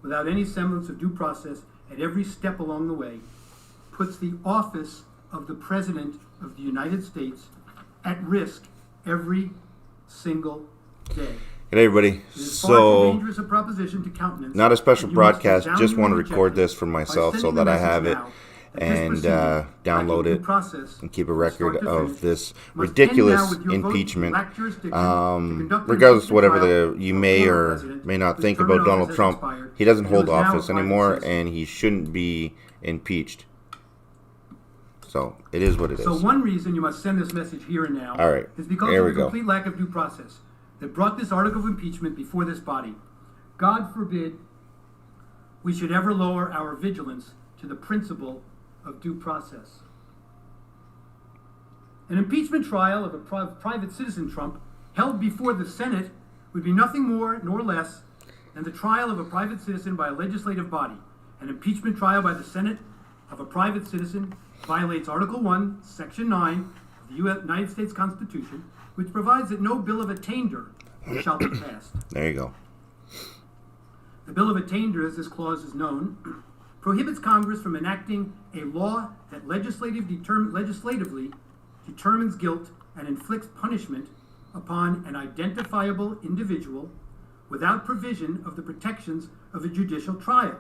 without any semblance of due process at every step along the way, puts the office of the President of the United States at risk every single day. Hey everybody, so not a special broadcast, just want to record this for myself so that I have it and download it and keep a record of this ridiculous impeachment. Regardless of whatever you may or may not think about Donald Trump, he doesn't hold office anymore and he shouldn't be impeached. So it is what it is. So one reason you must send this message here and now is because of the complete lack of due process that brought this article of impeachment before this body. God forbid we should ever lower our vigilance to the principle of due process. An impeachment trial of a private citizen Trump held before the Senate would be nothing more nor less than the trial of a private citizen by a legislative body. An impeachment trial by the Senate of a private citizen violates Article 1, Section 9 of the United States Constitution, which provides that no bill of attainder shall be passed. There you go. The bill of attainder, as this clause is known, prohibits Congress from enacting a law that legislatively determines guilt and inflicts punishment upon an identifiable individual without provision of the protections of a judicial trial.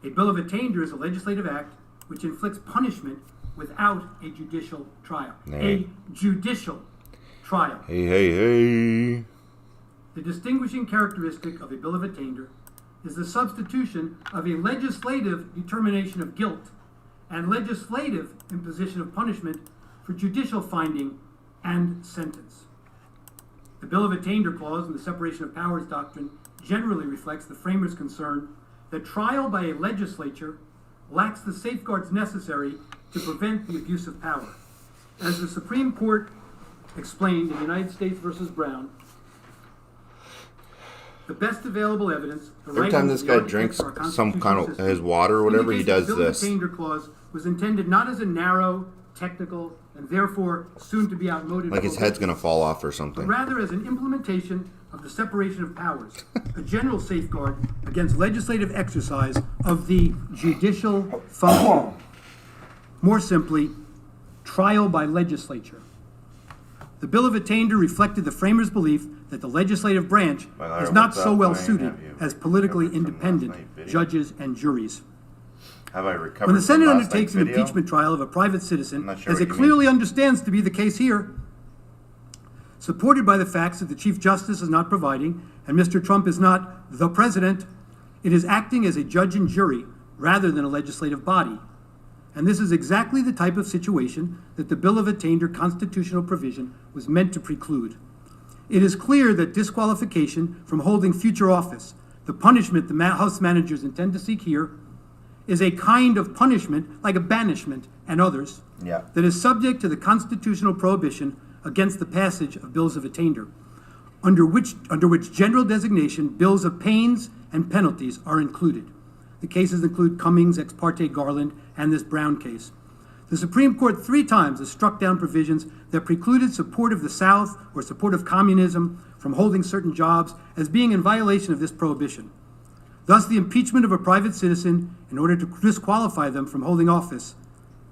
A bill of attainder is a legislative act which inflicts punishment without a judicial trial. A judicial trial. Hey. The distinguishing characteristic of a bill of attainder is the substitution of a legislative determination of guilt and legislative imposition of punishment for judicial finding and sentence. The bill of attainder clause in the separation of powers doctrine generally reflects the framers' concern that trial by a legislature lacks the safeguards necessary to prevent the abuse of power. As the Supreme Court explained in United States versus Brown, the best available evidence. Every time this guy drinks some kind of his water or whatever, he does this. The bill of attainder clause was intended not as a narrow, technical, and therefore soon to be outmoded, like his head's gonna fall off or something, but rather as an implementation of the separation of powers, a general safeguard against legislative exercise of the judicial function. More simply, trial by legislature. The bill of attainder reflected the framers' belief that the legislative branch is not so well suited as politically independent judges and juries. When the Senate undertakes an impeachment trial of a private citizen, as it clearly understands to be the case here, supported by the facts that the Chief Justice is not providing and Mr. Trump is not the president, it is acting as a judge and jury rather than a legislative body. And this is exactly the type of situation that the bill of attainder constitutional provision was meant to preclude. It is clear that disqualification from holding future office, the punishment the House managers intend to seek here, is a kind of punishment, like a banishment and others, that is subject to the constitutional prohibition against the passage of bills of attainder, under which general designation bills of pains and penalties are included. The cases include Cummings, Ex parte Garland, and this Brown case. The Supreme Court 3 times has struck down provisions that precluded support of the South or support of communism from holding certain jobs as being in violation of this prohibition. Thus, the impeachment of a private citizen in order to disqualify them from holding office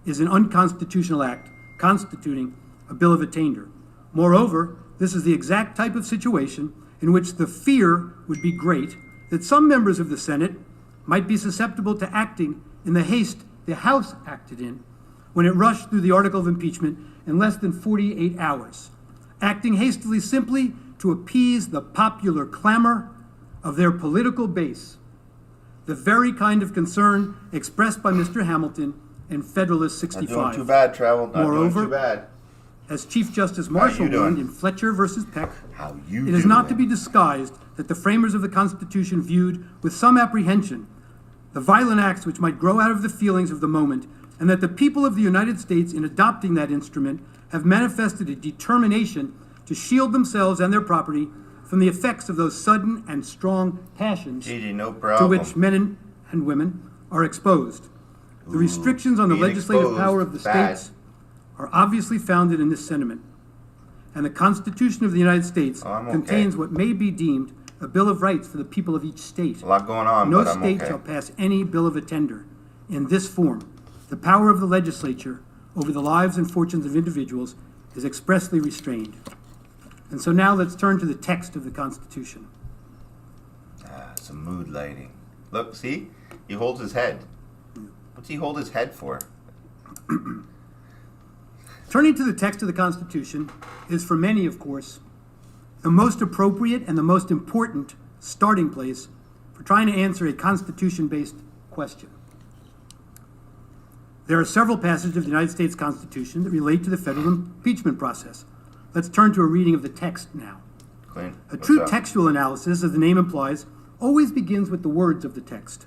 is an unconstitutional act constituting a bill of attainder. Moreover, this is the exact type of situation in which the fear would be great that some members of the Senate might be susceptible to acting in the haste the House acted in when it rushed through the article of impeachment in less than 48 hours, acting hastily simply to appease the popular clamor of their political base, the very kind of concern expressed by Mr. Hamilton in Federalist 65. Not doing too bad, Travel. Not Moreover, doing too bad. As Chief Justice Marshall warned in Fletcher versus Peck, it is not to be disguised that the framers of the Constitution viewed with some apprehension the violent acts which might grow out of the feelings of the moment, and that the people of the United States, in adopting that instrument, have manifested a determination to shield themselves and their property from the effects of those sudden and strong passions to which men and women are exposed. The restrictions on the legislative power of the states are obviously founded in this sentiment, and the Constitution of the United States contains what may be deemed a Bill of Rights for the people of each state. A lot going on, No but I'm state okay. shall pass any bill of attainder in this form. The power of the legislature over the lives and fortunes of individuals is expressly restrained. And so now let's turn to the text of the Constitution. Some mood lighting. Look, see? He holds his head. What's he hold his head for? Turning to the text of the Constitution is for many, of course, the most appropriate and the most important starting place for trying to answer a Constitution-based question. There are several passages of the United States Constitution that relate to the federal impeachment process. Let's turn to a reading of the text now. Clint, A what's true up? textual analysis, as the name implies, always begins with the words of the text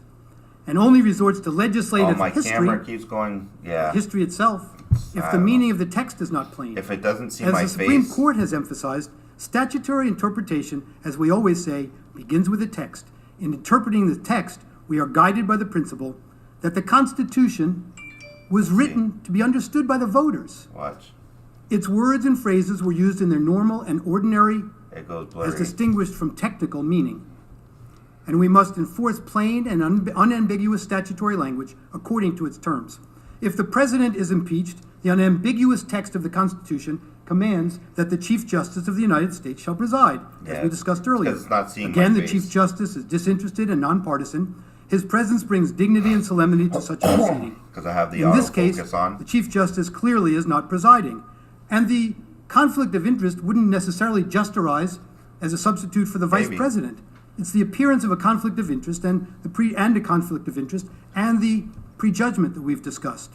and only resorts to Oh, legislative my history, camera keeps going. Yeah. history itself, if I the don't meaning of the text is not plain. If it doesn't see As my the Supreme face. Court has emphasized, statutory interpretation, as we always say, begins with the text. In interpreting the text, we are guided by the principle that the Constitution was written to be understood by the voters. Watch. Its words and phrases were used in their normal and ordinary, It goes as blurry. distinguished from technical meaning. And we must enforce plain and unambiguous statutory language according to its terms. If the president is impeached, the unambiguous text of the Constitution commands that the Chief Justice of the United States shall preside, as Yeah, we discussed earlier. because it's not seeing Again, my the Chief face. Justice is disinterested and nonpartisan. His presence brings dignity and solemnity to such a proceeding. Because I have the In this case, autofocus on. the Chief Justice clearly is not presiding, and the conflict of interest wouldn't necessarily just arise as a substitute for the Vice Maybe. President. It's the appearance of a conflict of interest and a conflict of interest and the prejudgment that we've discussed.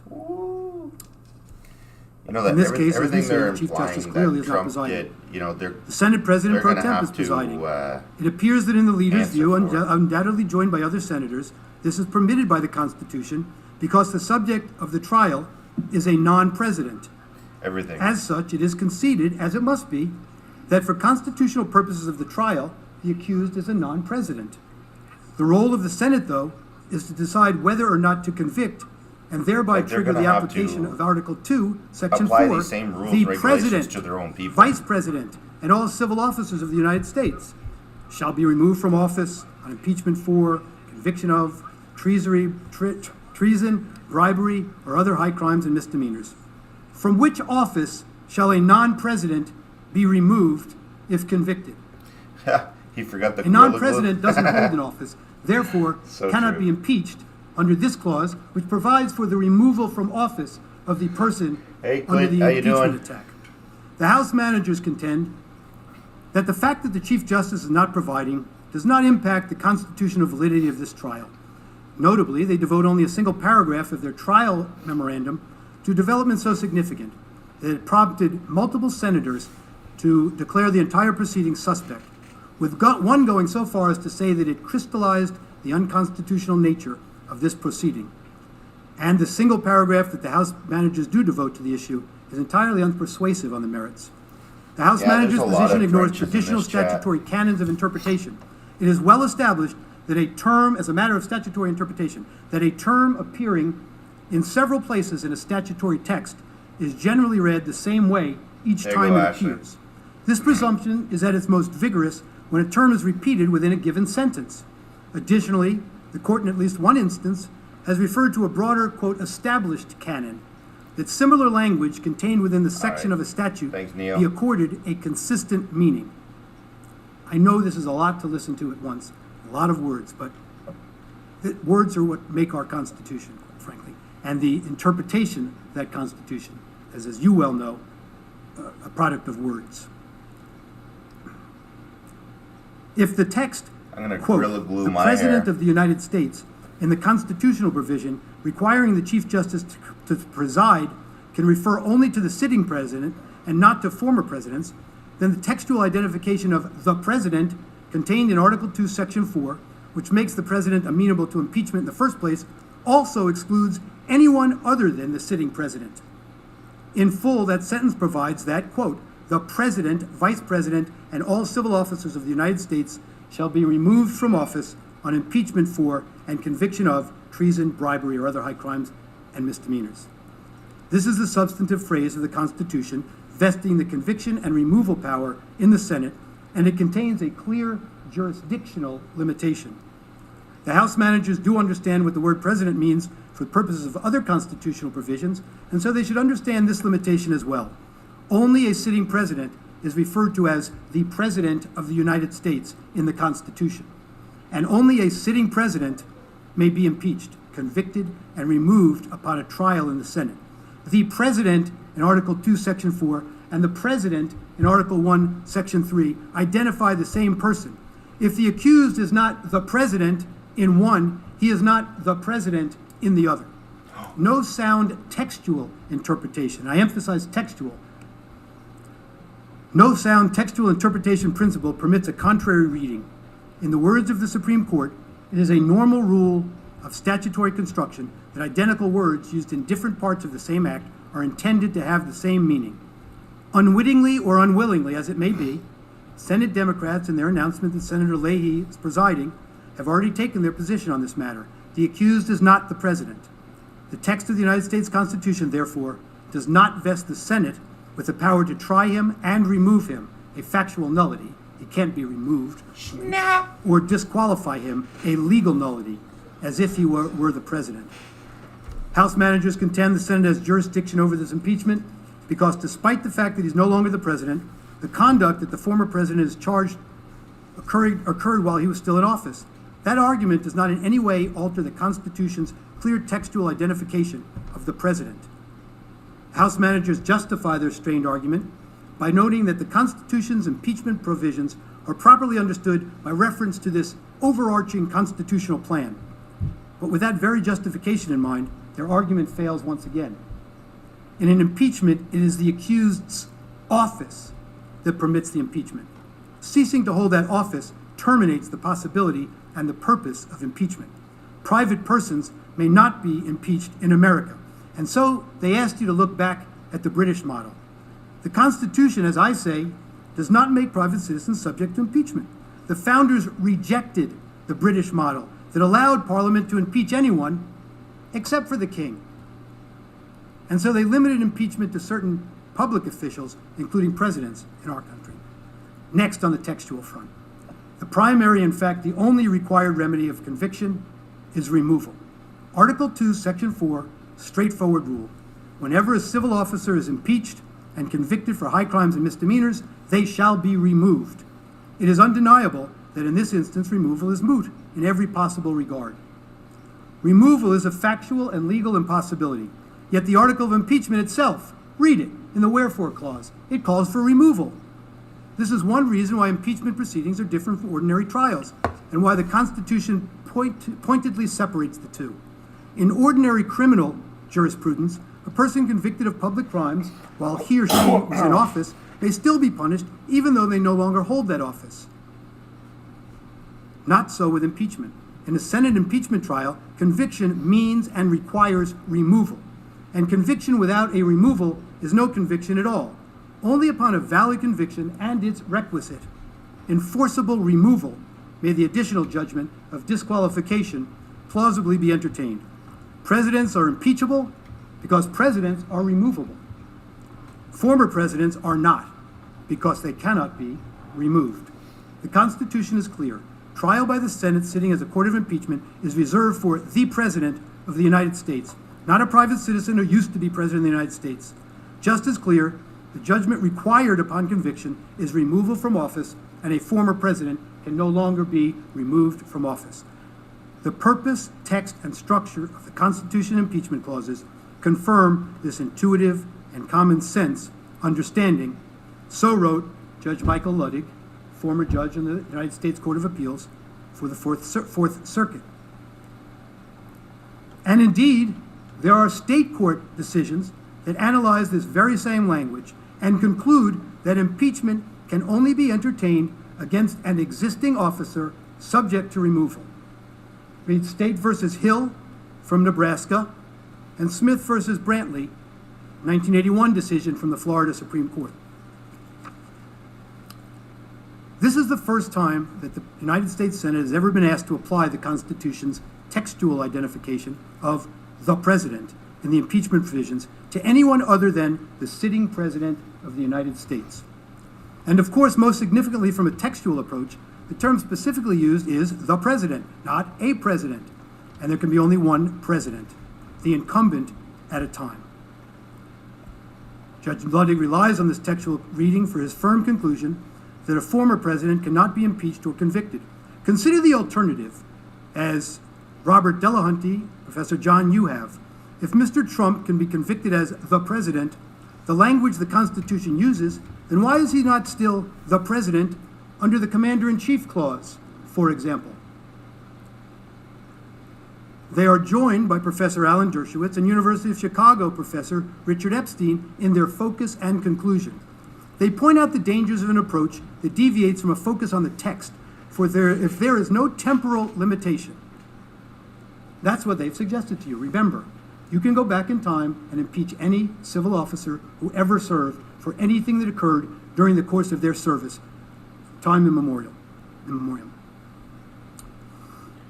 You know that In this case, as we everything say, they're the Chief implying Justice clearly that is not Trump presiding. did, you know, they're The Senate President pro gonna temp is have presiding. to It appears that in the leader's answer view, for it. undoubtedly joined by other senators, this is permitted by the Constitution because the subject of the trial is a non-president. everything. As such, it is conceded, as it must be, that for constitutional purposes of the trial, the accused is a non-president. The role of the Senate, though, is to decide whether or not to convict and thereby But they're trigger gonna the have application to of Article 2, Section apply 4, these same rules, the regulations President, to their own people. Vice President, and all civil officers of the United States shall be removed from office on impeachment for, conviction of, treason, bribery, or other high crimes and misdemeanors. From which office shall a non-president be removed if convicted? He forgot the A non-president doesn't hold an office, therefore So cannot true. be impeached under this clause, which provides for the removal from office of the person Hey, under Clint, the how you impeachment doing? attack. The House managers contend that the fact that the Chief Justice is not providing does not impact the constitutional validity of this trial. Notably, they devote only a single paragraph of their trial memorandum to developments so significant that it prompted multiple senators to declare the entire proceeding suspect, with one going so far as to say that it crystallized the unconstitutional nature of this proceeding. And the single paragraph that the House managers do devote to the issue is entirely unpersuasive on the merits. The House Yeah, there's manager's a lot position of ignores trenches in traditional this chat. statutory canons of interpretation. It is well established that a term, as a matter of statutory interpretation, that a term appearing in several places in a statutory text is generally read the same way each There you time go, it Ashley. appears. This presumption is at its most vigorous when a term is repeated within a given sentence. Additionally, the court in at least one instance has referred to a broader, quote, established canon, that similar language contained within the section right. of a statute Thanks, Neil. be accorded a consistent meaning. I know this is a lot to listen to at once, a lot of words, but words are what make our Constitution, quite frankly, and the interpretation of that Constitution, as you well know, a product of words. If the text, I'm gonna quote, Gorilla Glue the my President hair. of the United States, in the constitutional provision requiring the Chief Justice to preside, can refer only to the sitting president and not to former presidents, then the textual identification of the President contained in Article 2, Section 4, which makes the President amenable to impeachment in the first place, also excludes anyone other than the sitting President. In full, that sentence provides that, quote, the President, Vice President, and all civil officers of the United States shall be removed from office on impeachment for and conviction of treason, bribery, or other high crimes and misdemeanors. This is the substantive phrase of the Constitution vesting the conviction and removal power in the Senate, and it contains a clear jurisdictional limitation. The House managers do understand what the word president means for purposes of other constitutional provisions, and so they should understand this limitation as well. Only a sitting president is referred to as the President of the United States in the Constitution, and only a sitting president may be impeached, convicted, and removed upon a trial in the Senate. The President in Article 2, Section 4, and the President in Article 1, Section 3 identify the same person. If the accused is not the President in one, he is not the President in the other. No sound textual interpretation, I emphasize textual, no sound textual interpretation principle permits a contrary reading. In the words of the Supreme Court, it is a normal rule of statutory construction that identical words used in different parts of the same act are intended to have the same meaning. Unwittingly or unwillingly, as it may be, Senate Democrats, in their announcement that Senator Leahy is presiding, have already taken their position on this matter. The accused is not the president. The text of the United States Constitution, therefore, does not vest the Senate with the power to try him and remove him, a factual nullity. He can't be removed. Or disqualify him, a legal nullity, as if he were the president. House managers contend the Senate has jurisdiction over this impeachment because despite the fact that he's no longer the president, the conduct that the former president is charged occurred while he was still in office. That argument does not in any way alter the Constitution's clear textual identification of the president. House managers justify their strained argument by noting that the Constitution's impeachment provisions are properly understood by reference to this overarching constitutional plan. But with that very justification in mind, their argument fails once again. In an impeachment, it is the accused's office that permits the impeachment. Ceasing to hold that office terminates the possibility and the purpose of impeachment. Private persons may not be impeached in America. And so they asked you to look back at the British model. The Constitution, as I say, does not make private citizens subject to impeachment. The founders rejected the British model that allowed Parliament to impeach anyone except for the king. And so they limited impeachment to certain public officials, including presidents in our country. Next, on the textual front, the primary, in fact, the only required remedy of conviction is removal. Article 2, Section 4, straightforward rule. Whenever a civil officer is impeached and convicted for high crimes and misdemeanors, they shall be removed. It is undeniable that in this instance, removal is moot in every possible regard. Removal is a factual and legal impossibility. Yet the article of impeachment itself, read it in the wherefore clause, it calls for removal. This is one reason why impeachment proceedings are different from ordinary trials, and why the Constitution pointedly separates the two. In ordinary criminal jurisprudence, a person convicted of public crimes while he or she is in office may still be punished even though they no longer hold that office. Not so with impeachment. In a Senate impeachment trial, conviction means and requires removal. And conviction without a removal is no conviction at all. Only upon a valid conviction and its requisite enforceable removal may the additional judgment of disqualification plausibly be entertained. Presidents are impeachable because presidents are removable. Former presidents are not, because they cannot be removed. The Constitution is clear. Trial by the Senate sitting as a court of impeachment is reserved for the President of the United States, not a private citizen who used to be President of the United States. Just as clear, the judgment required upon conviction is removal from office, and a former president can no longer be removed from office. The purpose, text, and structure of the Constitution impeachment clauses confirm this intuitive and common sense understanding. So wrote Judge Michael Ludwig, former judge in the United States Court of Appeals for the Fourth Circuit. And indeed, there are state court decisions that analyze this very same language and conclude that impeachment can only be entertained against an existing officer subject to removal. Read State versus Hill from Nebraska and Smith versus Brantley, 1981 decision from the Florida Supreme Court. This is the first time that the United States Senate has ever been asked to apply the Constitution's textual identification of the president in the impeachment provisions to anyone other than the sitting president of the United States. And of course, most significantly from a textual approach, The term specifically used is the president, not a president. And there can be only one president, the incumbent at a time. Judge Ludwig relies on this textual reading for his firm conclusion that a former president cannot be impeached or convicted. Consider the alternative, as Robert Delahunty, Professor John, you have. If Mr. Trump can be convicted as the president, the language the Constitution uses, then why is he not still the president under the Commander-in-Chief Clause, for example? They are joined by Professor Alan Dershowitz and University of Chicago Professor Richard Epstein in their focus and conclusion. They point out the dangers of an approach that deviates from a focus on the text, if there is no temporal limitation. That's what they've suggested to you. Remember, you can go back in time and impeach any civil officer who ever served for anything that occurred during the course of their service, time immemorial.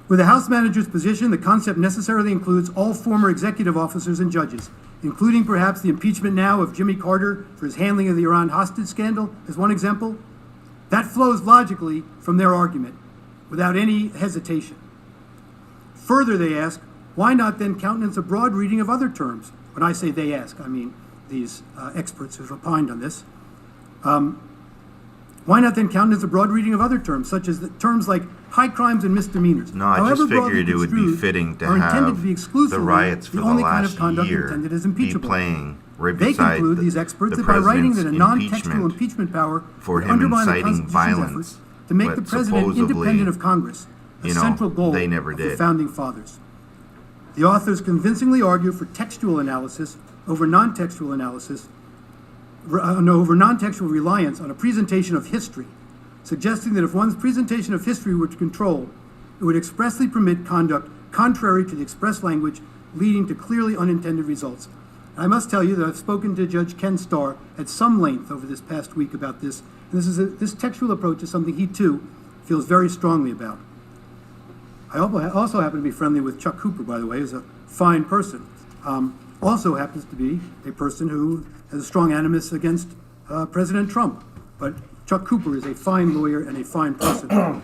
With the House manager's position, the concept necessarily includes all former executive officers and judges, including perhaps the impeachment now of Jimmy Carter for his handling of the Iran hostage scandal, as one example. That flows logically from their argument, without any hesitation. Further, they ask, why not then countenance a broad reading of other terms? When I say they ask, I mean these experts who have opined on this. Why not then countenance a broad reading of other terms, such as terms like high crimes and misdemeanors? No, I just figured it would be fitting to have the riots for the last year be playing right beside the president's impeachment for him inciting violence, to make the president independent of Congress, a central goal they never of did. the Founding Fathers. The authors convincingly argue for textual analysis over non-textual analysis, over non-textual reliance on a presentation of history, suggesting that if one's presentation of history were to control, it would expressly permit conduct contrary to the express language, leading to clearly unintended results. And I must tell you that I've spoken to Judge Ken Starr at some length over this past week about this, and this textual approach is something he too feels very strongly about. I also happen to be friendly with Chuck Cooper, by the way, who's a fine person. Also happens to be a person who has a strong animus against President Trump. But Chuck Cooper is a fine lawyer and a fine person,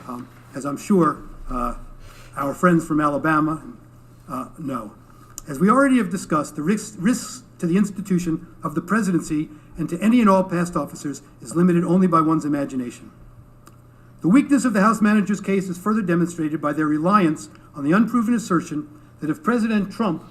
as I'm sure our friends from Alabama know. As we already have discussed, the risks to the institution of the presidency and to any and all past officers is limited only by one's imagination. The weakness of the House manager's case is further demonstrated by their reliance on the unproven assertion that if President Trump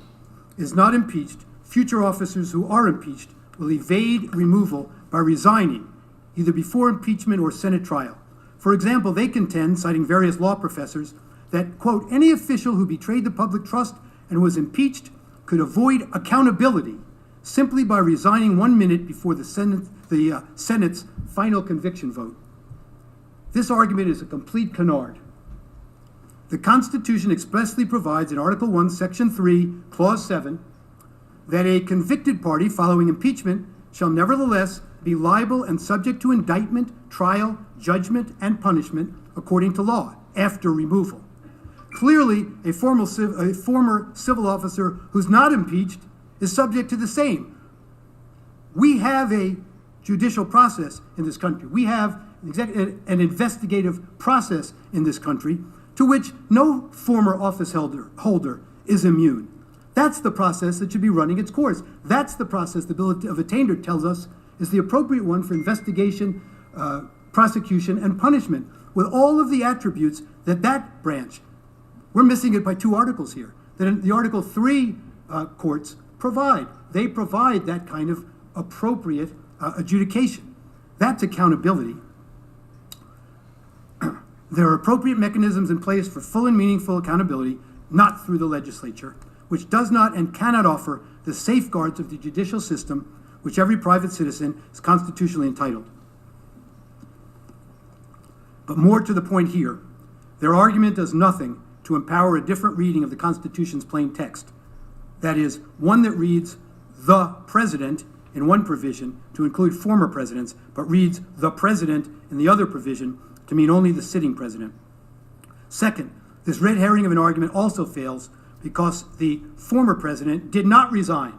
is not impeached, future officers who are impeached will evade removal by resigning, either before impeachment or Senate trial. For example, they contend, citing various law professors, that, quote, any official who betrayed the public trust and was impeached could avoid accountability simply by resigning 1 minute before the Senate's final conviction vote. This argument is a complete canard. The Constitution expressly provides in Article 1, Section 3, Clause 7, that a convicted party following impeachment shall nevertheless be liable and subject to indictment, trial, judgment, and punishment according to law after removal. Clearly, a former civil officer who's not impeached is subject to the same. We have a judicial process in this country. We have an investigative process in this country to which no former office holder is immune. That's the process that should be running its course. That's the process the Bill of Attainder tells us is the appropriate one for investigation, prosecution, and punishment, with all of the attributes that branch. We're missing it by 2 articles here, that the Article 3 courts provide. They provide that kind of appropriate adjudication. That's accountability. There are appropriate mechanisms in place for full and meaningful accountability, not through the legislature, which does not and cannot offer the safeguards of the judicial system which every private citizen is constitutionally entitled. But more to the point here, their argument does nothing to empower a different reading of the Constitution's plain text. That is, one that reads the president in one provision to include former presidents, but reads the president in the other provision to mean only the sitting president. Second, this red herring of an argument also fails because the former president did not resign,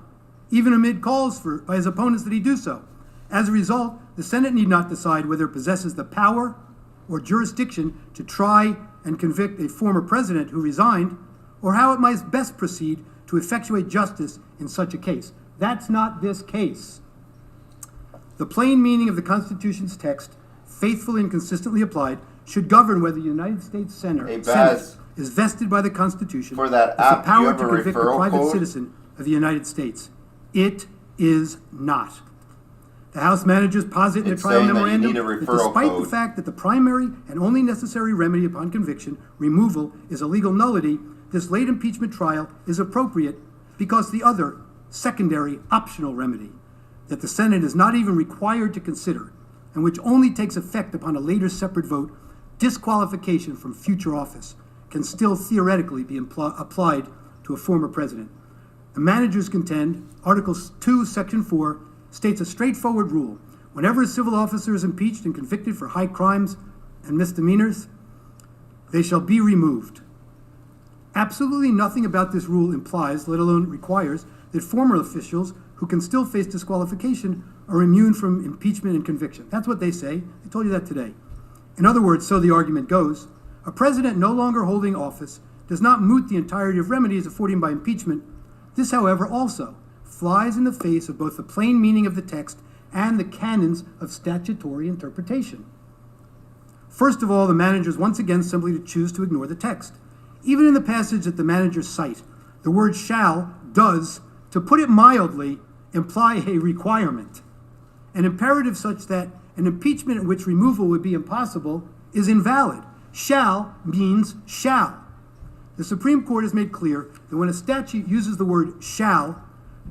even amid calls by his opponents that he do so. As a result, the Senate need not decide whether it possesses the power or jurisdiction to try and convict a former president who resigned, or how it might best proceed to effectuate justice in such a case. That's not this case. The plain meaning of the Constitution's text, faithfully and consistently applied, should govern whether the United States Senate is vested by the Constitution for that with the power to convict a private citizen of the United States. It is not. The House managers posit in their trial memorandum that despite the fact that the primary and only necessary remedy upon conviction, removal, is a legal nullity, this late impeachment trial is appropriate because the other, secondary, optional remedy that the Senate is not even required to consider, and which only takes effect upon a later separate vote, disqualification from future office, can still theoretically be applied to a former president. The managers contend Article 2, Section 4 states a straightforward rule. Whenever a civil officer is impeached and convicted for high crimes and misdemeanors, they shall be removed. Absolutely nothing about this rule implies, let alone requires, that former officials who can still face disqualification are immune from impeachment and conviction. That's what they say. I told you that today. In other words, so the argument goes, a president no longer holding office does not moot the entirety of remedies afforded by impeachment. This, however, also flies in the face of both the plain meaning of the text and the canons of statutory interpretation. First of all, the managers once again simply choose to ignore the text. Even in the passage that the managers cite, the word shall does, to put it mildly, imply a requirement. An imperative such that an impeachment in which removal would be impossible is invalid. Shall means shall. The Supreme Court has made clear that when a statute uses the word shall,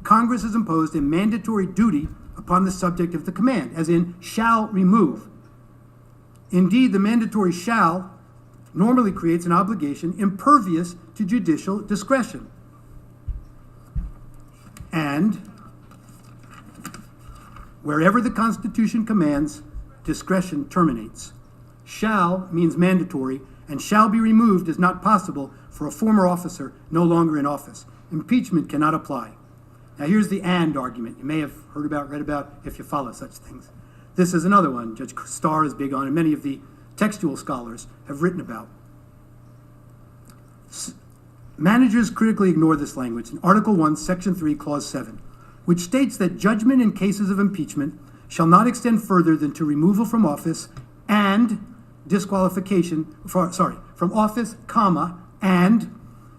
Congress has imposed a mandatory duty upon the subject of the command, as in shall remove. Indeed, the mandatory shall normally creates an obligation impervious to judicial discretion. And wherever the Constitution commands, discretion terminates. Shall means mandatory, and shall be removed is not possible for a former officer no longer in office. Impeachment cannot apply. Now here's the and argument you may have heard about, read about, if you follow such things. This is another one Judge Starr is big on, and many of the textual scholars have written about. Managers critically ignore this language in Article 1, Section 3, Clause 7, which states that judgment in cases of impeachment shall not extend further than to removal from office and disqualification, from office, comma, and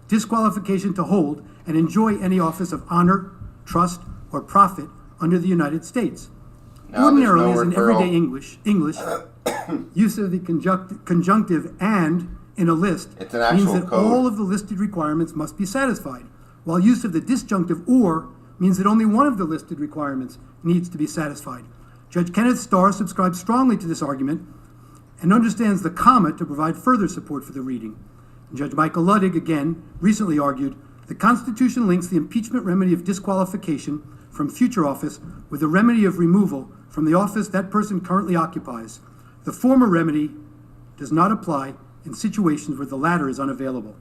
disqualification to hold and enjoy any office of honor, trust, or profit under the United States. Now, ordinarily, as in everyday English, use of the conjunctive and in a list means that all of the listed requirements must be satisfied, while use of the disjunctive or means that only one of the listed requirements needs to be satisfied. Judge Kenneth Starr subscribes strongly to this argument and understands the comma to provide further support for the reading. And Judge Michael Ludwig, again, recently argued, the Constitution links the impeachment remedy of disqualification from future office with the remedy of removal from the office that person currently occupies. The former remedy does not apply in situations where the latter is unavailable.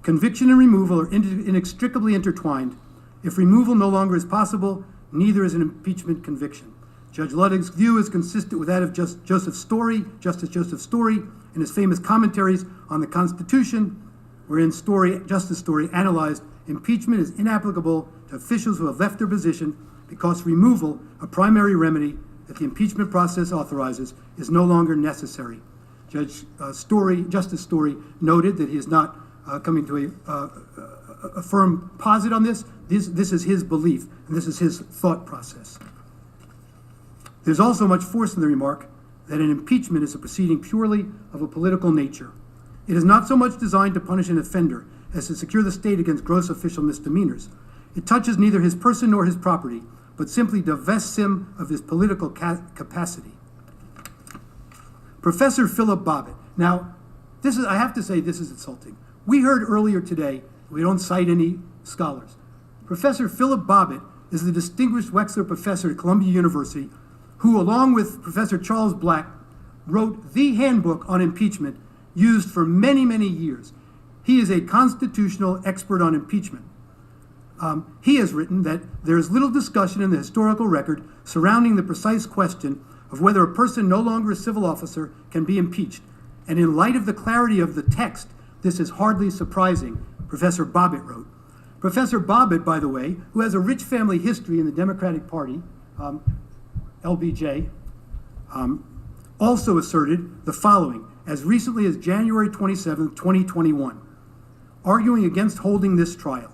Conviction and removal are inextricably intertwined. If removal no longer is possible, neither is an impeachment conviction. Judge Ludwig's view is consistent with that of Justice Joseph Story in his famous commentaries on the Constitution, wherein Justice Story analyzed impeachment is inapplicable to officials who have left their position because removal, a primary remedy that the impeachment process authorizes, is no longer necessary. Justice Story noted that he is not coming to a firm posit on this. This is his belief, and this is his thought process. There's also much force in the remark that an impeachment is a proceeding purely of a political nature. It is not so much designed to punish an offender as to secure the state against gross official misdemeanors. It touches neither his person nor his property, but simply divests him of his political capacity. Professor Philip Bobbitt. Now, I have to say this is insulting. We heard earlier today, we don't cite any scholars. Professor Philip Bobbitt is the distinguished Wexler professor at Columbia University who, along with Professor Charles Black, wrote the handbook on impeachment used for many, many years. He is a constitutional expert on impeachment. He has written that there is little discussion in the historical record surrounding the precise question of whether a person no longer a civil officer can be impeached. And in light of the clarity of the text, this is hardly surprising, Professor Bobbitt wrote. Professor Bobbitt, by the way, who has a rich family history in the Democratic Party, LBJ, also asserted the following as recently as January 27, 2021, arguing against holding this trial.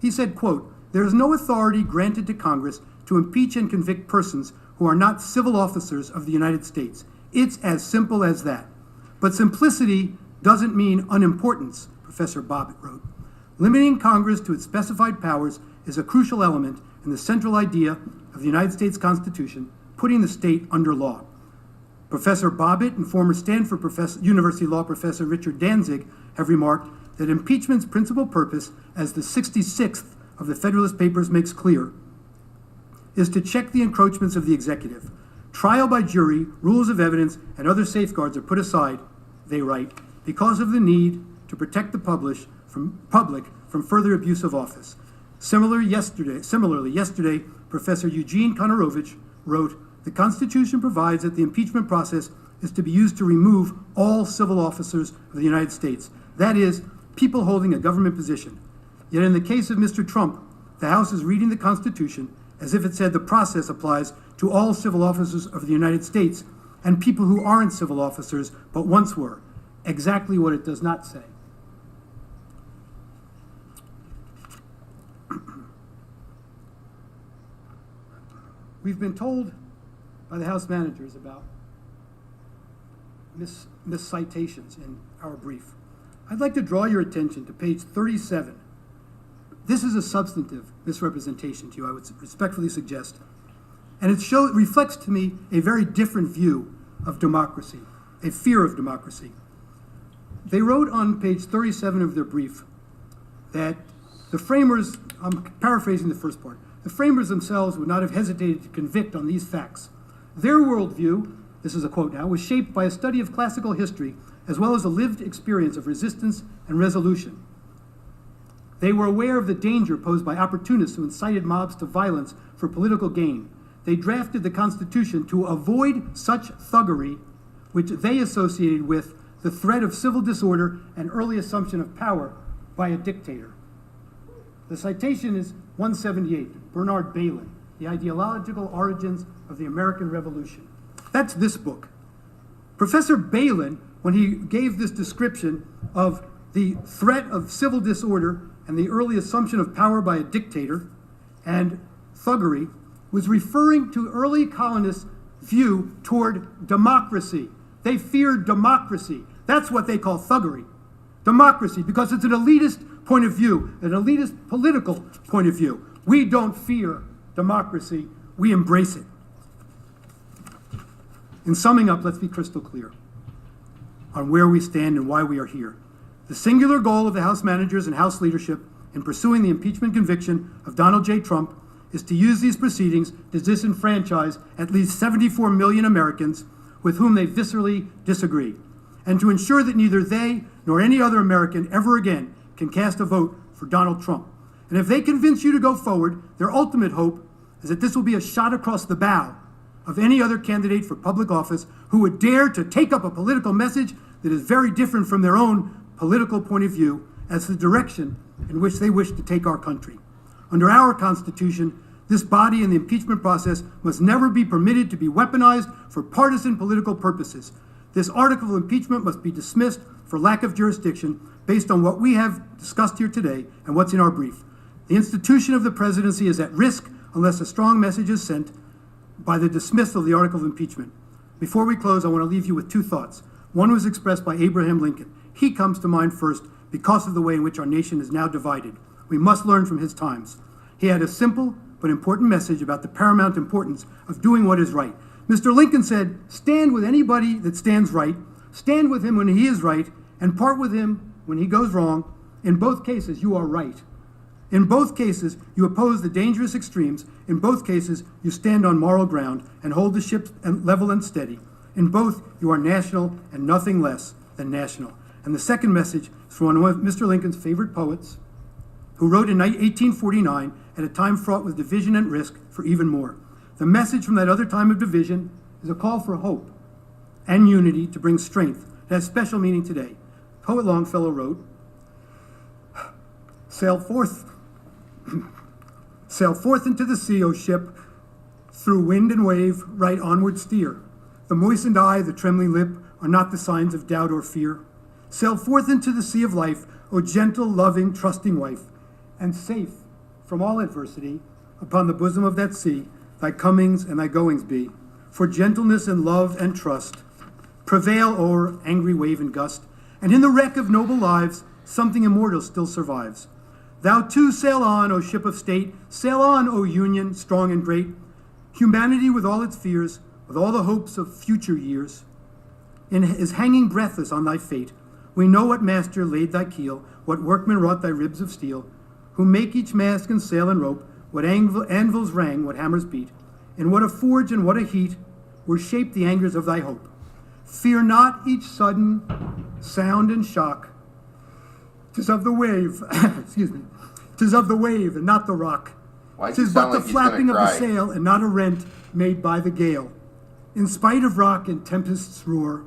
He said, quote, "There is no authority granted to Congress to impeach and convict persons who are not civil officers of the United States. It's as simple as that. But simplicity doesn't mean unimportance," Professor Bobbitt wrote. "Limiting Congress to its specified powers is a crucial element in the central idea of the United States Constitution, putting the state under law." Professor Bobbitt and former Stanford University law professor Richard Danzig have remarked that impeachment's principal purpose, as the 66th of the Federalist Papers makes clear, is to check the encroachments of the executive. Trial by jury, rules of evidence, and other safeguards are put aside, they write, because of the need to protect the public from further abuse of office. Similarly, yesterday, Professor Eugene Konorovich wrote, "The Constitution provides that the impeachment process is to be used to remove all civil officers of the United States, that is, people holding a government position. Yet in the case of Mr. Trump, the House is reading the Constitution as if it said the process applies to all civil officers of the United States and people who aren't civil officers but once were. Exactly what it does not say." We've been told by the House managers about miscitations in our brief. I'd like to draw your attention to page 37. This is a substantive misrepresentation to you, I would respectfully suggest. And it reflects to me a very different view of democracy, a fear of democracy. They wrote on page 37 of their brief that the framers, I'm paraphrasing the first part, the framers themselves would not have hesitated to convict on these facts. Their worldview, this is a quote now, was shaped by a study of classical history as well as a lived experience of resistance and resolution. They were aware of the danger posed by opportunists who incited mobs to violence for political gain. They drafted the Constitution to avoid such thuggery, which they associated with the threat of civil disorder and early assumption of power by a dictator. The citation is 178, Bernard Bailyn, The Ideological Origins of the American Revolution. That's this book. Professor Bailyn, when he gave this description of the threat of civil disorder and the early assumption of power by a dictator and thuggery, was referring to early colonists' view toward democracy. They feared democracy. That's what they call thuggery. Democracy, because it's an elitist point of view, an elitist political point of view. We don't fear democracy, we embrace it. In summing up, let's be crystal clear on where we stand and why we are here. The singular goal of the House managers and House leadership in pursuing the impeachment conviction of Donald J. Trump is to use these proceedings to disenfranchise at least 74 million Americans with whom they viscerally disagree, and to ensure that neither they nor any other American ever again can cast a vote for Donald Trump. And if they convince you to go forward, their ultimate hope is that this will be a shot across the bow of any other candidate for public office who would dare to take up a political message that is very different from their own political point of view as the direction in which they wish to take our country. Under our Constitution, this body in the impeachment process must never be permitted to be weaponized for partisan political purposes. This article of impeachment must be dismissed for lack of jurisdiction based on what we have discussed here today and what's in our brief. The institution of the presidency is at risk unless a strong message is sent by the dismissal of the article of impeachment. Before we close, I want to leave you with two thoughts. One was expressed by Abraham Lincoln. He comes to mind first because of the way in which our nation is now divided. We must learn from his times. He had a simple but important message about the paramount importance of doing what is right. Mr. Lincoln said, stand with anybody that stands right, stand with him when he is right, and part with him when he goes wrong. In both cases, you are right. In both cases, you oppose the dangerous extremes. In both cases, you stand on moral ground and hold the ship level and steady. In both, you are national and nothing less than national. And the second message is from one of Mr. Lincoln's favorite poets, who wrote in 1849 at a time fraught with division and risk for even more. The message from that other time of division is a call for hope and unity to bring strength It has special meaning today. Poet Longfellow wrote, Sail forth into the sea, O ship, through wind and wave, right onward steer. The moistened eye, the trembling lip, are not the signs of doubt or fear. Sail forth into the sea of life, O gentle, loving, trusting wife, and safe from all adversity, upon the bosom of that sea, thy comings and thy goings be. For gentleness and love and trust prevail o'er angry wave and gust, and in the wreck of noble lives, something immortal still survives. Thou too sail on, O ship of state, sail on, O Union, strong and great. Humanity with all its fears, with all the hopes of future years, is hanging breathless on thy fate. We know what master laid thy keel, what workman wrought thy ribs of steel, who make each mast and sail and rope, what anvils rang, what hammers beat, in what a forge and what a heat were shaped the angers of thy hope. Fear not each sudden sound and shock. 'Tis of the wave, excuse me, 'tis of the wave and not the rock. 'Tis but the flapping of the sail and not a rent made by the gale. In spite of rock and tempest's roar,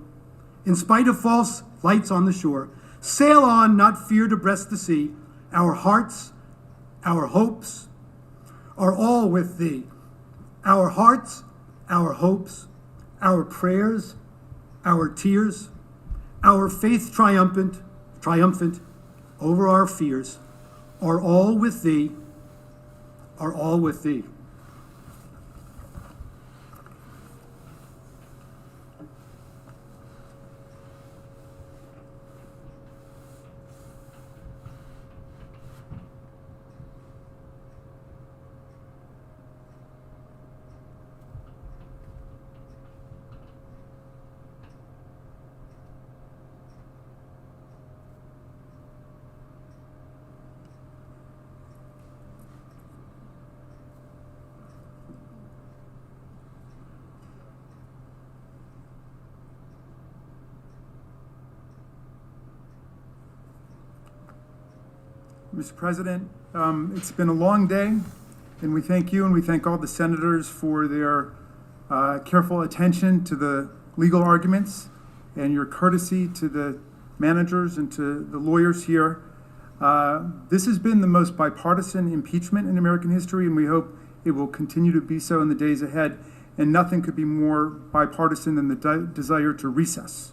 in spite of false lights on the shore, sail on, not fear to breast the sea. Our hearts, our hopes are all with thee. Our hearts, our hopes, our prayers, our tears, our faith triumphant over our fears, are all with thee, are all with thee. Mr. President, it's been a long day, and we thank you and we thank all the senators for their careful attention to the legal arguments and your courtesy to the managers and to the lawyers here. This has been the most bipartisan impeachment in American history, and we hope it will continue to be so in the days ahead, and nothing could be more bipartisan than the desire to recess.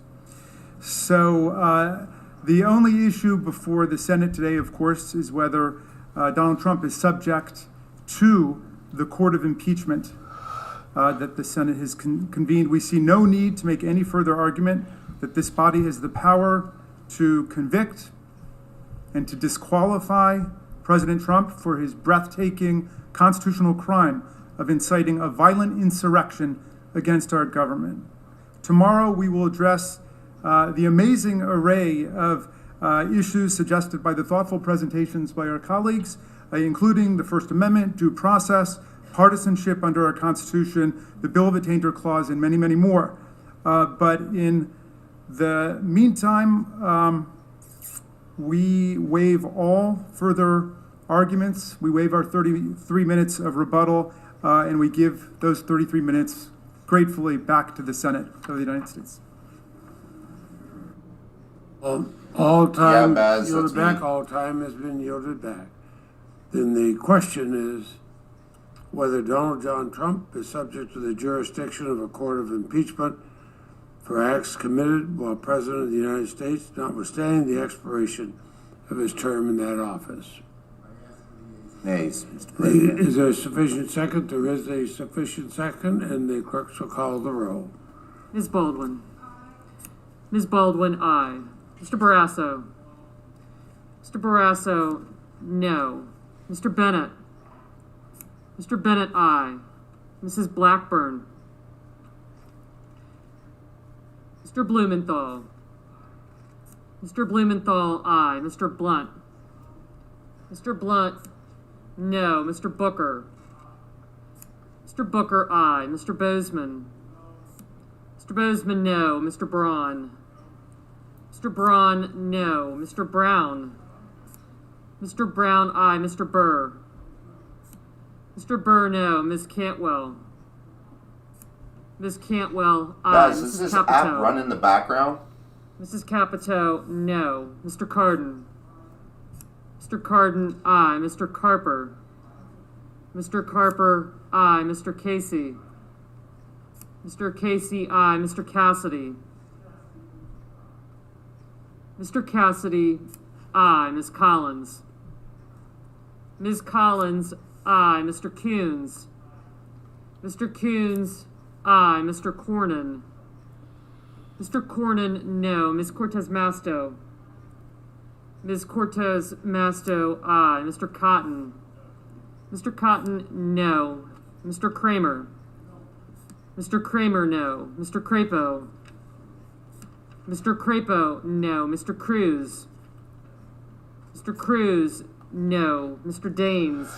So the only issue before the Senate today, of course, is whether Donald Trump is subject to the court of impeachment that the Senate has convened. We see no need to make any further argument that this body has the power to convict and to disqualify President Trump for his breathtaking constitutional crime of inciting a violent insurrection against our government. Tomorrow we will address the amazing array of issues suggested by the thoughtful presentations by our colleagues, including the First Amendment, due process, partisanship under our Constitution, the Bill of Attainder Clause, and many, many more. But in the meantime, we waive all further arguments. We waive our 33 minutes of rebuttal, and we give those 33 minutes gratefully back to the Senate of the United States. All time Baz, yielded that's back, me. all time has been yielded back. Then the question is whether Donald John Trump is subject to the jurisdiction of a court of impeachment for acts committed while President of the United States, notwithstanding the expiration of his term in that office. Nays, Mr. President. Is there a sufficient second? There is a sufficient second, and the clerk shall call the roll. Ms. Baldwin. Ms. Baldwin, aye. Mr. Barrasso. Mr. Barrasso, no. Mr. Bennett. Mr. Bennett, aye. Mrs. Blackburn. Mr. Blumenthal. Mr. Blumenthal, aye. Mr. Blunt. Mr. Blunt, no. Mr. Booker. Mr. Booker, aye. Mr. Bozeman. Mr. Bozeman, no. Mr. Braun. Mr. Braun, no. Mr. Brown. Mr. Brown, aye. Mr. Burr. Mr. Burr, no. Ms. Cantwell. Ms. Cantwell, aye. Guys, is Mrs. this Capito. app run in the background? Mrs. Capito, no. Mr. Carden. Mr. Carden, aye. Mr. Carper. Mr. Carper, aye. Mr. Casey. Mr. Casey, aye. Mr. Cassidy. Mr. Cassidy, aye. Ms. Collins. Ms. Collins, aye. Mr. Coons. Mr. Coons, aye. Mr. Cornyn. Mr. Cornyn, no. Ms. Cortez Masto. Ms. Cortez Masto, aye. Mr. Cotton. Mr. Cotton, no. Mr. Kramer. Mr. Kramer, no. Mr. Crapo. Mr. Crapo, no. Mr. Cruz. Mr. Cruz, no. Mr. Daines.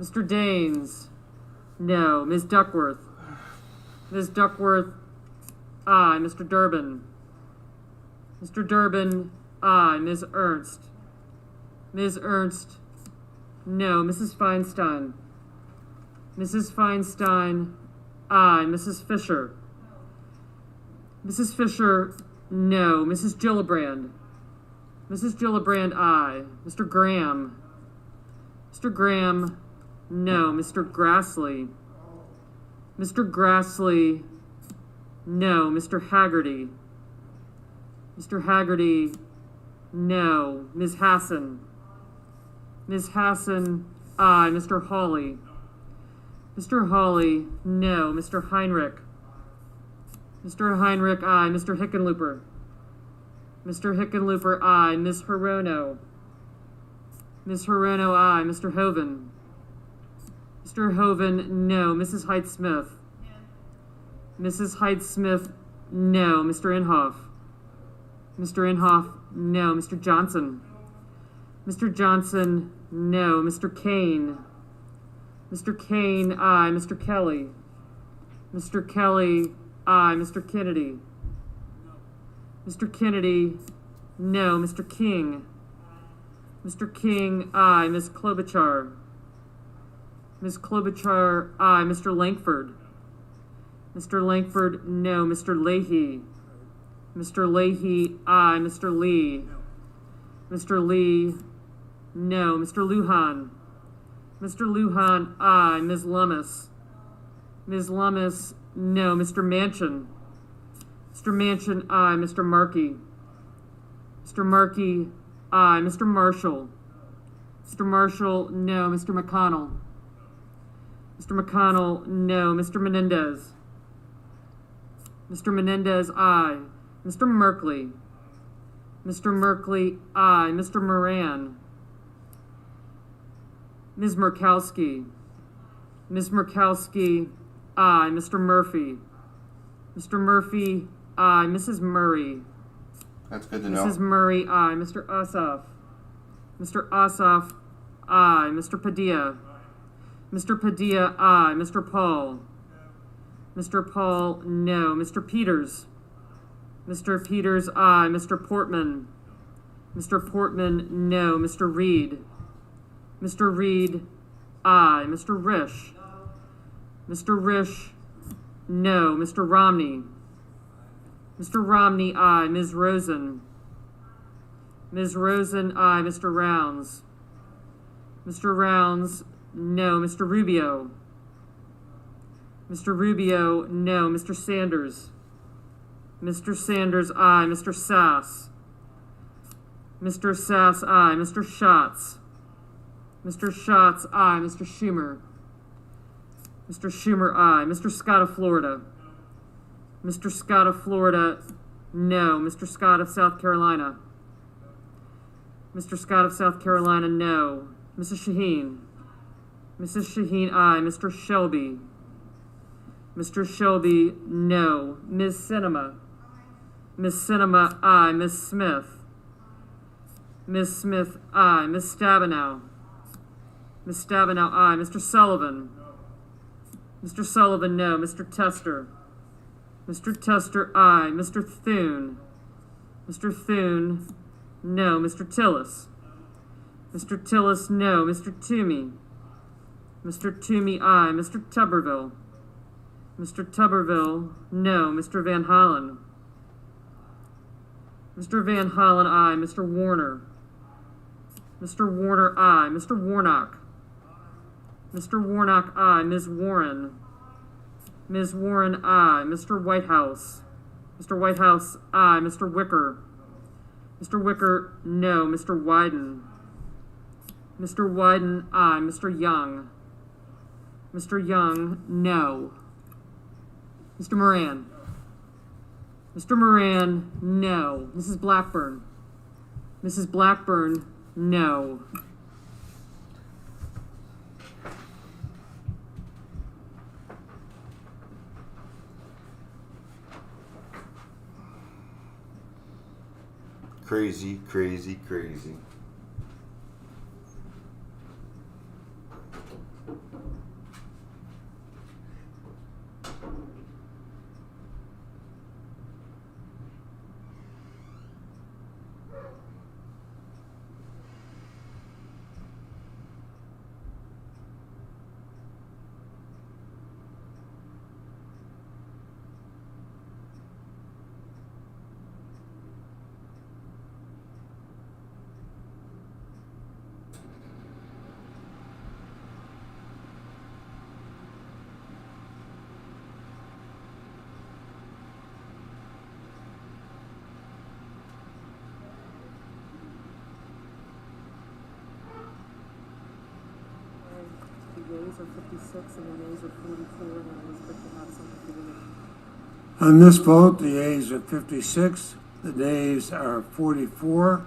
Mr. Daines, no. Ms. Duckworth. Ms. Duckworth, aye. Mr. Durbin. Mr. Durbin, aye. Ms. Ernst. Ms. Ernst, no. Mrs. Feinstein. Mrs. Feinstein, aye. Mrs. Fisher. Mrs. Fisher, no. Mrs. Gillibrand. Mrs. Gillibrand, aye. Mr. Graham. Mr. Graham, no. Mr. Grassley. Mr. Grassley, no. Mr. Haggerty. Mr. Haggerty, no. Ms. Hassan. Ms. Hassan, aye. Mr. Hawley. Mr. Hawley, no. Mr. Heinrich. Mr. Heinrich, aye. Mr. Hickenlooper. Mr. Hickenlooper, aye. Ms. Hirono. Ms. Hirono, aye. Mr. Hoven. Mr. Hoven, no. Mrs. Hyde-Smith. Mrs. Hyde-Smith, no. Mr. Inhofe. Mr. Inhofe, no. Mr. Johnson. Mr. Johnson, no. Mr. Kane. Mr. Kane, aye. Mr. Kelly. Mr. Kelly, aye. Mr. Kennedy. Mr. Kennedy, no. Mr. King. Mr. King, aye. Ms. Klobuchar. Ms. Klobuchar, aye. Mr. Langford. Mr. Langford, no. Mr. Leahy. Mr. Leahy, aye. Mr. Lee. Mr. Lee, no. Mr. Lujan. Mr. Lujan, aye. Ms. Lummis. Ms. Lummis, no. Mr. Manchin. Mr. Manchin, aye. Mr. Markey. Mr. Markey, aye. Mr. Marshall. Mr. Marshall, no. Mr. McConnell. Mr. McConnell, no. Mr. Menendez. Mr. Menendez, aye. Mr. Merkley. Mr. Merkley, aye. Mr. Moran. Ms. Murkowski. Ms. Murkowski, aye. Mr. Murphy. Mr. Murphy, aye. Mrs. Murray. That's good to know. Mrs. Murray, aye. Mr. Ossoff. Mr. Ossoff, aye. Mr. Padilla. Mr. Padilla, aye. Mr. Paul. Mr. Paul, no. Mr. Peters. Mr. Peters, aye. Mr. Portman. Mr. Portman, no. Mr. Reed. Mr. Reed, aye. Mr. Risch. Mr. Risch, no. Mr. Romney. Mr. Romney, aye. Ms. Rosen. Ms. Rosen, aye. Mr. Rounds. Mr. Rounds, no. Mr. Rubio. Mr. Rubio, no. Mr. Sanders. Mr. Sanders, aye. Mr. Sass. Mr. Sass, aye. Mr. Schatz. Mr. Schatz, aye. Mr. Schumer. Mr. Schumer, aye. Mr. Scott of Florida. Mr. Scott of Florida, no. Mr. Scott of South Carolina. Mr. Scott of South Carolina, no. Mrs. Shaheen. Mrs. Shaheen, aye. Mr. Shelby. Mr. Shelby, no. Ms. Sinema. Ms. Sinema, aye. Ms. Smith. Ms. Smith, aye. Ms. Stabenow. Ms. Stabenow, aye. Mr. Sullivan. Mr. Sullivan, no. Mr. Tester. Mr. Tester, aye. Mr. Thune. Mr. Thune, no. Mr. Tillis. Mr. Tillis, no. Mr. Toomey. Mr. Toomey, aye. Mr. Tuberville. Mr. Tuberville, no. Mr. Van Hollen. Mr. Van Hollen, aye. Mr. Warner. Mr. Warner, aye. Mr. Warnock. Mr. Warnock, aye. Ms. Warren. Ms. Warren, aye. Mr. Whitehouse. Mr. Whitehouse, aye. Mr. Wicker. Mr. Wicker, no. Mr. Wyden. Mr. Wyden, aye. Mr. Young. Mr. Young, no. Mr. Moran. Mr. Moran, no. Mrs. Blackburn. Mrs. Blackburn, no. Crazy, crazy, crazy. The yeas are 56 and the nays are 44, and then Elizabeth will have something to do with. On this vote, the yeas are 56, the nays are 44,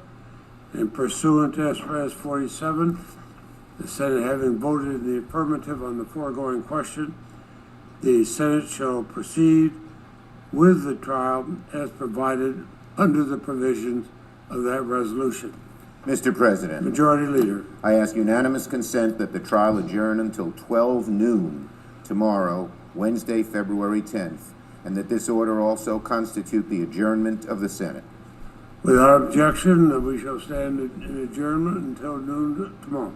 and pursuant to S. 47, the Senate having voted in the affirmative on the foregoing question, the Senate shall proceed with the trial as provided under the provisions of that resolution. Mr. President, Majority Leader. I ask unanimous consent that the trial adjourn until 12 noon tomorrow, Wednesday, February 10th, and that this order also constitute the adjournment of the Senate. Without objection, we shall stand in adjournment until noon tomorrow.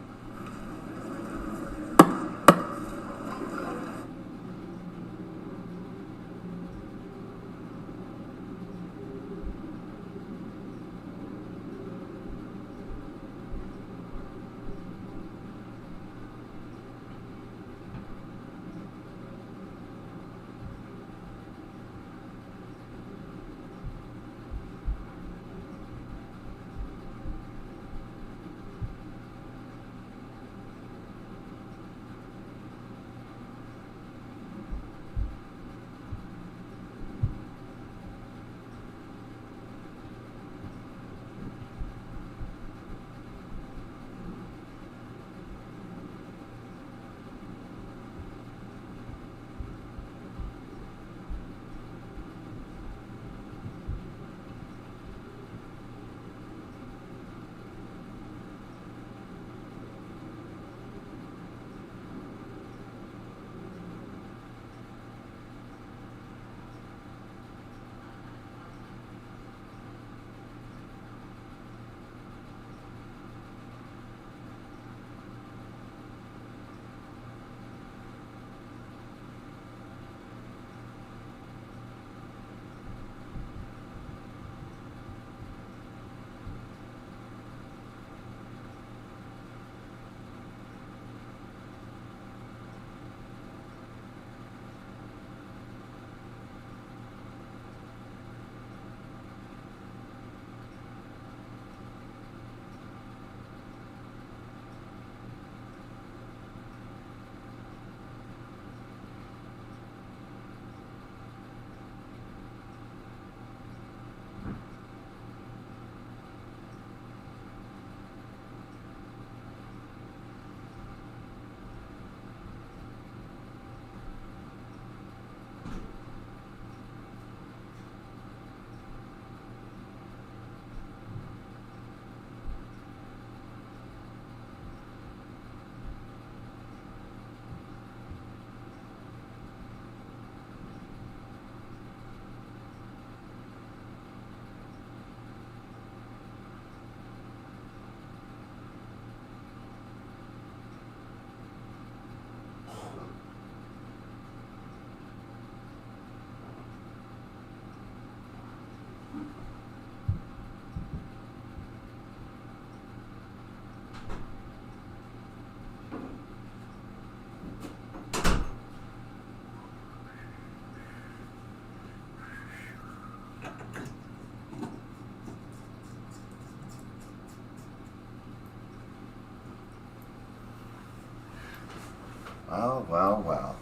Well.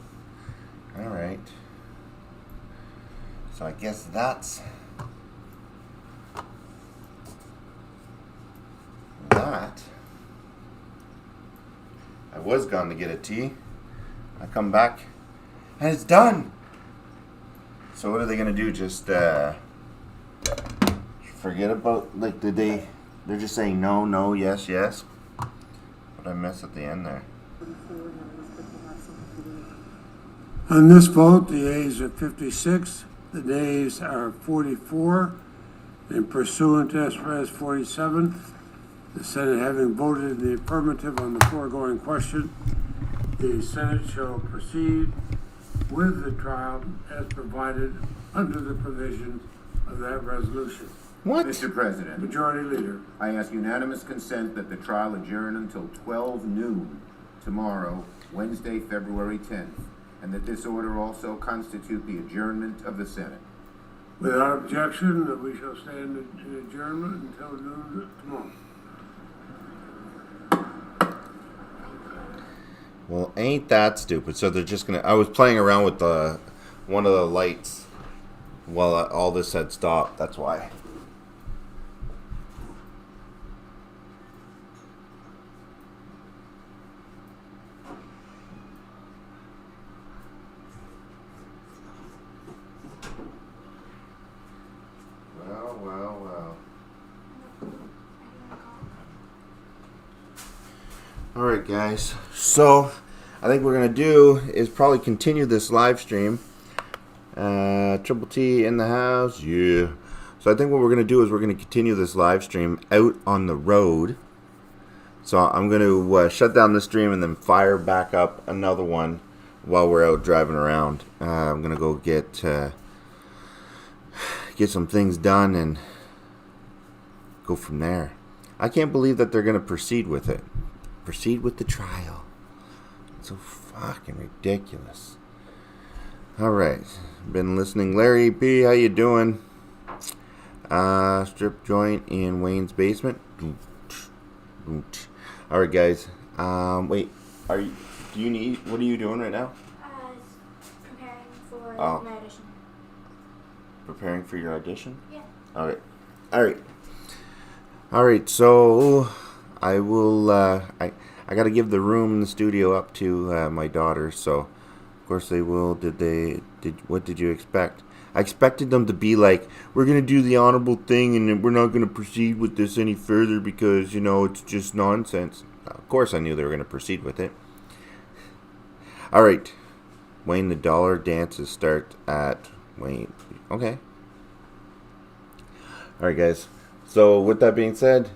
All right. So I guess that's that. I was going to get a tea. I come back and it's done. So what are they going to do? Just forget about, like, they're just saying no, yes. What did I miss at the end there? On this vote, the ayes are 56, the nays are 44, and pursuant to S. 47, the Senate having voted in the affirmative on the foregoing question, the Senate shall proceed with the trial as provided under the provisions of that resolution. What? Mr. President, Majority Leader. I ask unanimous consent that the trial adjourn until 12 noon tomorrow, Wednesday, February 10th, and that this order also constitute the adjournment of the Senate. Without objection, that we shall stand in adjournment until noon tomorrow. Well, ain't that stupid? So they're just gonna. I was playing around with one of the lights while all this had stopped. That's why. Well. Alright guys, so I think what we're going to do is probably continue this live stream. Triple T in the house, yeah. So I think what we're going to do is we're going to continue this live stream out on the road. So I'm going to shut down the stream and then fire back up another one while we're out driving around. I'm going to go get some things done and go from there. I can't believe that they're going to proceed with it. Proceed with the trial. It's so fucking ridiculous. All right, been listening. Larry B, how you doing? Strip joint in Wayne's basement. All right, guys. Wait, what are you doing right now? Preparing for Oh. my audition. Preparing for your audition? Yeah. All right. So I will. I got to give the room in the studio up to my daughter. So of course they will. What did you expect? I expected them to be like, we're gonna do the honorable thing and we're not gonna proceed with this any further because it's just nonsense. Of course I knew they were gonna proceed with it. All right, Wayne. The dollar dances start at Wayne. Okay. All right, guys. So with that being said,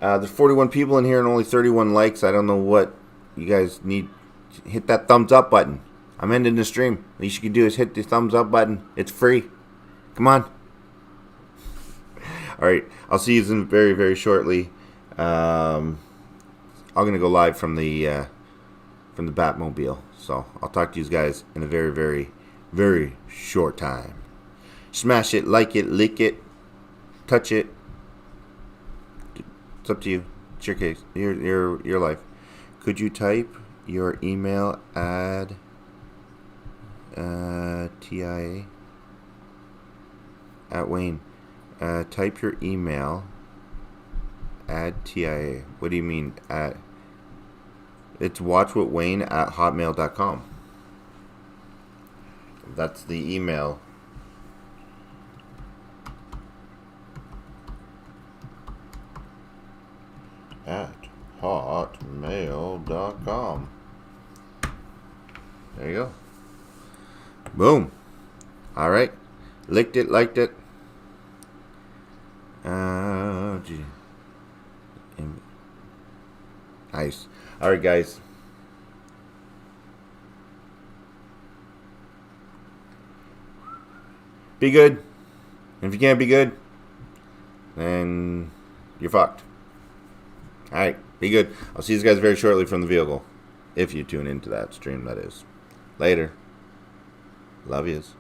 there's 41 people in here and only 31 likes. I don't know what you guys need. Hit that thumbs up button. I'm ending the stream. Least you can do is hit the thumbs up button. It's free. Come on. All right. I'll see you very, very shortly. I'm gonna go live from the Batmobile. So I'll talk to you guys in a very, very, very short time. Smash it, like it, lick it, touch it. It's up to you. It's your case. Your life. Could you type your email ad TIA at Wayne? Type your email ad TIA. What do you mean at? It's watchwithwayne@hotmail.com. That's the email. At hotmail.com. There you go. Boom. All right. Licked it, liked it. Gee. Nice. All right, guys. Be good. And if you can't be good, then you're fucked. All right. Be good. I'll see you guys very shortly from the vehicle. If you tune into that stream, that is. Later. Love yous.